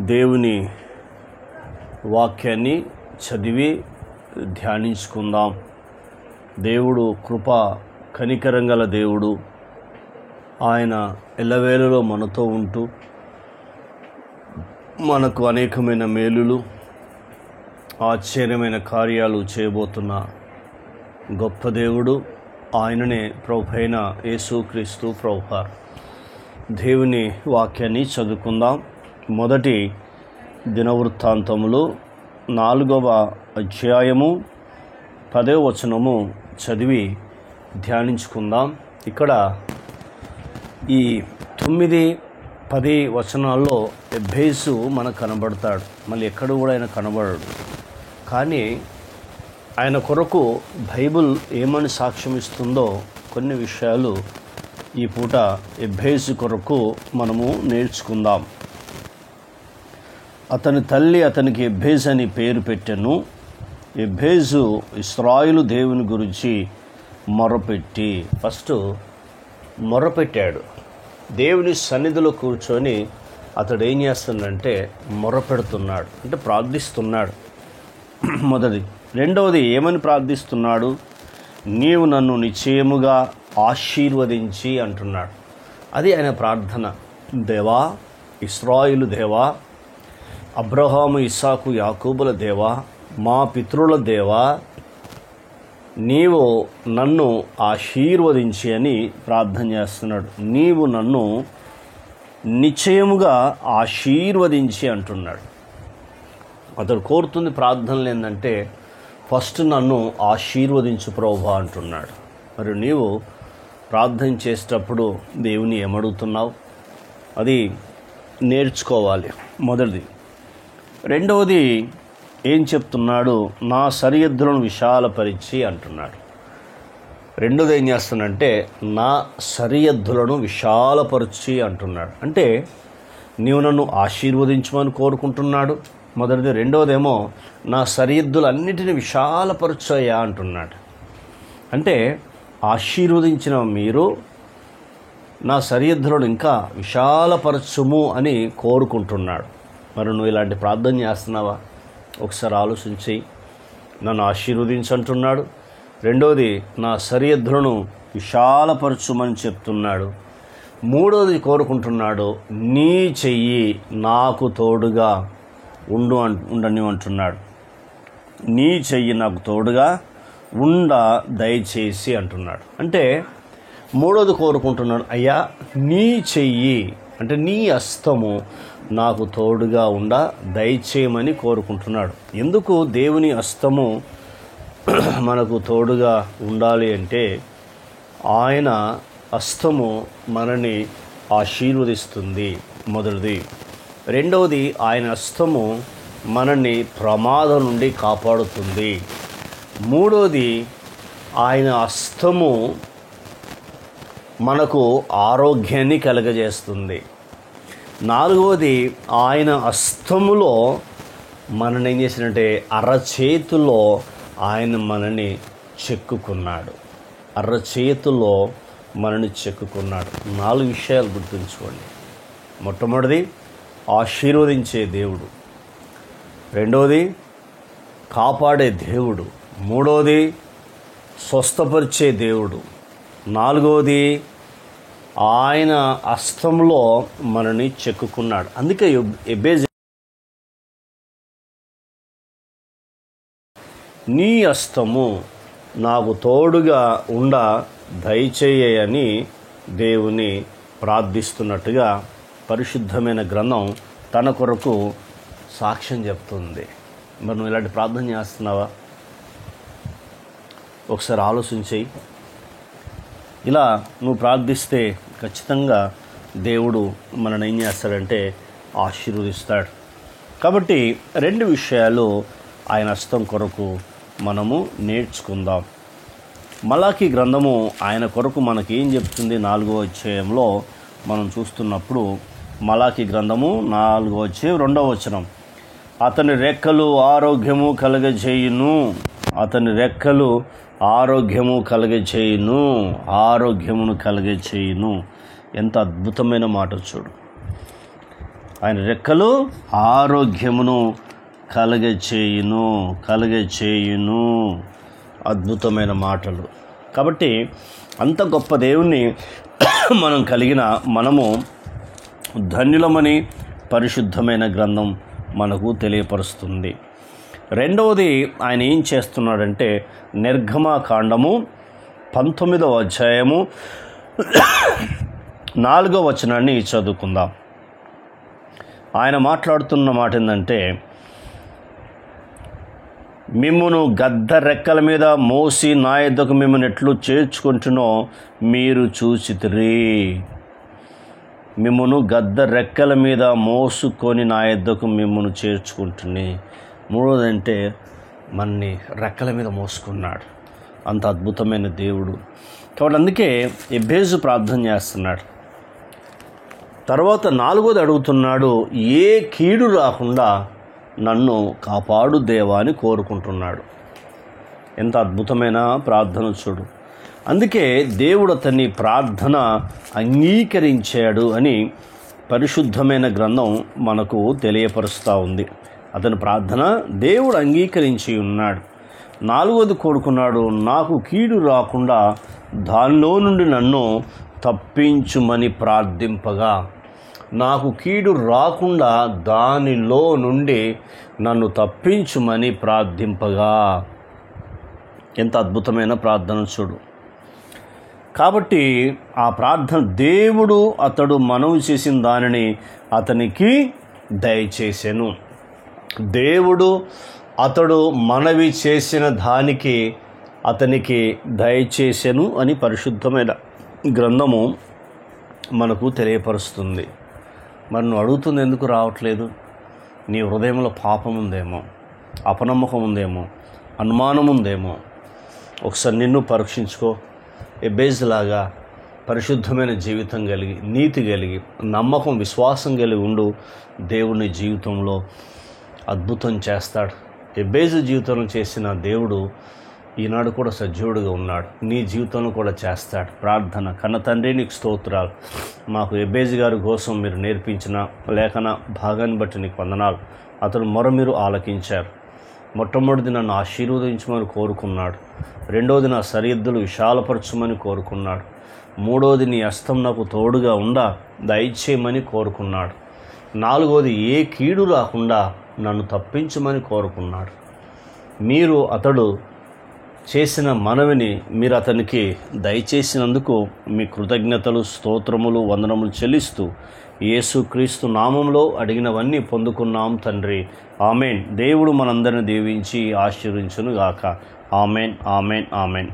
దేవుని వాక్యాన్ని చదివి ధ్యానించుకుందాం. దేవుడు కృప కనికరం గల దేవుడు. ఆయన ఎల్లవేళలో మనతో ఉంటూ మనకు అనేకమైన మేలులు, ఆశ్చర్యమైన కార్యాలు చేయబోతున్న గొప్ప దేవుడు. ఆయననే ప్రభువైన యేసుక్రీస్తు ప్రభువారు. దేవుని వాక్యాన్ని చదువుకుందాం. మొదటి దినవృత్తాంతములు 4వ అధ్యాయము 10వ వచనము చదివి ధ్యానించుకుందాం. ఇక్కడ ఈ 9, 10 వచనాల్లో ఎబ్బేసు మనకు కనబడతాడు. మళ్ళీ ఎక్కడ కూడా ఆయన కనబడడు. కానీ ఆయన కొరకు బైబిల్ ఏమని సాక్ష్యం ఇస్తుందో కొన్ని విషయాలు ఈ పూట ఎబ్బేసు కొరకు మనము నేర్చుకుందాం. అతని తల్లి అతనికి ఎబ్బేసు అని పేరు పెట్టెను. ఎబ్బేసు ఇశ్రాయేలు దేవుని గురించి మొరపెట్టి, ఫస్ట్ మొరపెట్టాడు. దేవుని సన్నిధిలో కూర్చొని అతడు ఏం చేస్తున్నాడంటే మొరపెడుతున్నాడు, అంటే ప్రార్థిస్తున్నాడు. మొదటి. రెండవది ఏమని ప్రార్థిస్తున్నాడు? నీవు నన్ను నిశ్చయముగా ఆశీర్వదించి అంటున్నాడు. అది ఆయన ప్రార్థన. దేవా, ఇశ్రాయేలు దేవా, అబ్రహాము, ఇస్సాకు, యాకోబుల దేవా, మా పితరుల దేవా, నీవు నన్ను ఆశీర్వదించి అని ప్రార్థన చేస్తున్నాడు. నీవు నన్ను నిశ్చయముగా ఆశీర్వదించి అంటున్నాడు. అతడు కోరుతుంది ప్రార్థనలు ఏంటంటే ఫస్ట్ నన్ను ఆశీర్వదించు ప్రభువా అంటున్నాడు. మరి నీవు ప్రార్థన చేసేటప్పుడు దేవుని ఏమడుగుతున్నావు? అది నేర్చుకోవాలి. మొదటిది. రెండవది ఏం చెప్తున్నాడు? నా సరిహద్దులను విశాలపరిచి అంటున్నాడు. రెండోది ఏం చేస్తున్నాడంటే నా సరిహద్దులను విశాలపరిచి అంటున్నాడు. అంటే నీవు నన్ను ఆశీర్వదించమని కోరుకుంటున్నాడు మొదటిది. రెండవదేమో నా సరిహద్దులన్నిటిని విశాలపరచయ్యా అంటున్నాడు. అంటే ఆశీర్వదించిన మీరు నా సరిహద్దులను ఇంకా విశాలపరచుము అని కోరుకుంటున్నాడు. మరి నువ్వు ఇలాంటి ప్రార్థన చేస్తున్నావా? ఒకసారి ఆలోచించి. నన్ను ఆశీర్వదించంటున్నాడు. రెండోది నా సరిహద్దులను విశాలపరచుమని చెప్తున్నాడు. మూడోది కోరుకుంటున్నాడు, నీ చెయ్యి నాకు తోడుగా ఉండని అంటున్నాడు. నీ చెయ్యి నాకు తోడుగా దయచేసి అంటున్నాడు. అంటే మూడోది కోరుకుంటున్నాడు, అయ్యా నీ చెయ్యి అంటే నీ హస్తము నాకు తోడుగా దయచేయమని కోరుకుంటున్నాడు. ఎందుకు దేవుని హస్తము మనకు తోడుగా ఉండాలి అంటే ఆయన హస్తము మనని ఆశీర్వదిస్తుంది మొదటిది. రెండవది ఆయన హస్తము మనల్ని ప్రమాదం నుండి కాపాడుతుంది. మూడోది ఆయన హస్తము మనకు ఆరోగ్యాన్ని కలుగజేస్తుంది. నాలుగవది ఆయన హస్తములో మనని ఏం చేసినట్టే అరచేతులో ఆయన మనని చెక్కుకున్నాడు. అరచేతులో మనని చెక్కుకున్నాడు. 4 విషయాలు గుర్తుంచుకోండి. మొట్టమొదటిది ఆశీర్వదించే దేవుడు. రెండవది కాపాడే దేవుడు. మూడవది స్వస్థపరిచే దేవుడు. నాలుగవది ఆయన హస్తంలో మనని చెక్కుకున్నాడు. అందుకే ఎబ్బేసు నీ హస్తము నాకు తోడుగా దయచేయని దేవుని ప్రార్థిస్తున్నట్టుగా పరిశుద్ధమైన గ్రంథం తన కొరకు సాక్ష్యం చెప్తుంది. మరి నువ్వు ఇలాంటి ప్రార్థన చేస్తున్నావా? ఒకసారి ఆలోచించి. ఇలా నువ్వు ప్రార్థిస్తే ఖచ్చితంగా దేవుడు మనల్ని ఏం చేస్తాడంటే ఆశీర్వదిస్తాడు. కాబట్టి 2 విషయాలు ఆయన హస్తం కొరకు మనము నేర్చుకుందాం. మలాకీ గ్రంథము ఆయన కొరకు మనకి ఏం చెప్తుంది? 4వ అధ్యాయంలో మనం చూస్తున్నప్పుడు మలాకీ గ్రంథము 4వ అధ్యాయం 2వ వచనం, అతని రెక్కలు ఆరోగ్యము కలగజేయును, అతని రెక్కలు ఆరోగ్యము కలగజేయును, ఆరోగ్యమును కలగజేయును. ఎంత అద్భుతమైన మాట చూడు. ఆయన రెక్కలు ఆరోగ్యమును కలగచేయును. అద్భుతమైన మాటలు. కాబట్టి అంత గొప్ప దేవుణ్ణి మనం కలిగిన మనము ధన్యులమని పరిశుద్ధమైన గ్రంథం మనకు తెలియపరుస్తుంది. రెండవది ఆయన ఏం చేస్తున్నాడంటే నిర్గమకాండము 19వ అధ్యాయము 4వ వచనాన్ని చదువుకుందాం. ఆయన మాట్లాడుతున్న మాట ఏంటంటే, మిమ్మును గద్ద రెక్కల మీద మోసి నా యొద్దకు మిమ్మల్ని ఎట్లు చేర్చుకుంటునో మీరు చూచితిరి. మిమ్మును గద్ద రెక్కల మీద మోసుకొని నా యొద్దకు మిమ్మును చేర్చుకుంటుని. మూడోదంటే మనని రెక్కల మీద మోసుకున్నాడు. అంత అద్భుతమైన దేవుడు. కాబట్టి అందుకే ఎబ్బేజు ప్రార్థన చేస్తున్నాడు. తర్వాత 4వది అడుగుతున్నాడు, ఏ కీడు రాకుండా నన్ను కాపాడు దేవా అని కోరుకుంటున్నాడు. ఎంత అద్భుతమైన ప్రార్థన చూడు. అందుకే దేవుడు అతని ప్రార్థన అంగీకరించాడు అని పరిశుద్ధమైన గ్రంథం మనకు తెలియపరుస్తూ ఉంది. అతని ప్రార్థన దేవుడు అంగీకరించి ఉన్నాడు. 4వది కోరుకున్నాడు, నాకు కీడు రాకుండా దానిలో నుండి నన్ను తప్పించుమని ప్రార్థింపగా. నాకు కీడు రాకుండా దానిలో నుండి నన్ను తప్పించుమని ప్రార్థింపగా. ఎంత అద్భుతమైన ప్రార్థన చూడు. కాబట్టి ఆ ప్రార్థన దేవుడు అతడు మనవి చేసిన దానిని అతనికి దయచేసెను. దేవుడు అతడు మనవి చేసిన దానికి అతనికి దయచేసెను అని పరిశుద్ధమైన గ్రంథము మనకు తెలియపరుస్తుంది. మరి నువ్వు అడుగుతుంది ఎందుకు రావట్లేదు? నీ హృదయంలో పాపం ఉందేమో, అపనమ్మకం ఉందేమో, అనుమానం ఉందేమో. ఒకసారి నిన్ను పరీక్షించుకో. ఎబ్బేజులాగా పరిశుద్ధమైన జీవితం కలిగి, నీతి కలిగి, నమ్మకం, విశ్వాసం కలిగి ఉండు. దేవుని జీవితంలో అద్భుతం చేస్తాడు. ఎబ్బేజు జీవితంలో చేసిన దేవుడు ఈనాడు కూడా సజీవుడిగా ఉన్నాడు. నీ జీవితంలో కూడా చేస్తాడు. ప్రార్థన. కన్న తండ్రి నీకు స్తోత్రాలు. మాకు ఎబ్బేజు గారి కోసం మీరు నేర్పించిన లేఖన భాగాన్ని బట్టి నీకు వందనాలు. అతడు మీరు ఆలకించారు. మొట్టమొదటిది నన్ను ఆశీర్వదించమని కోరుకున్నాడు. రెండవది నా సరిహద్దులు విశాలపరచమని కోరుకున్నాడు. మూడవది నీ హస్తం నాకు తోడుగా దయచేయమని కోరుకున్నాడు. 4వది ఏ కీడు రాకుండా నన్ను తప్పించమని కోరుకున్నాడు. మీరు అతడు చేసిన మనవిని మీరు అతనికి దయచేసినందుకు మీ కృతజ్ఞతలు, స్తోత్రములు, వందనములు చెల్లిస్తూ యేసుక్రీస్తు నామంలో అడిగినవన్నీ పొందుకున్నాం తండ్రి. ఆమెన్. దేవుడు మనందరిని దీవించి ఆశీర్వదించును గాక. Amen, amen, amen.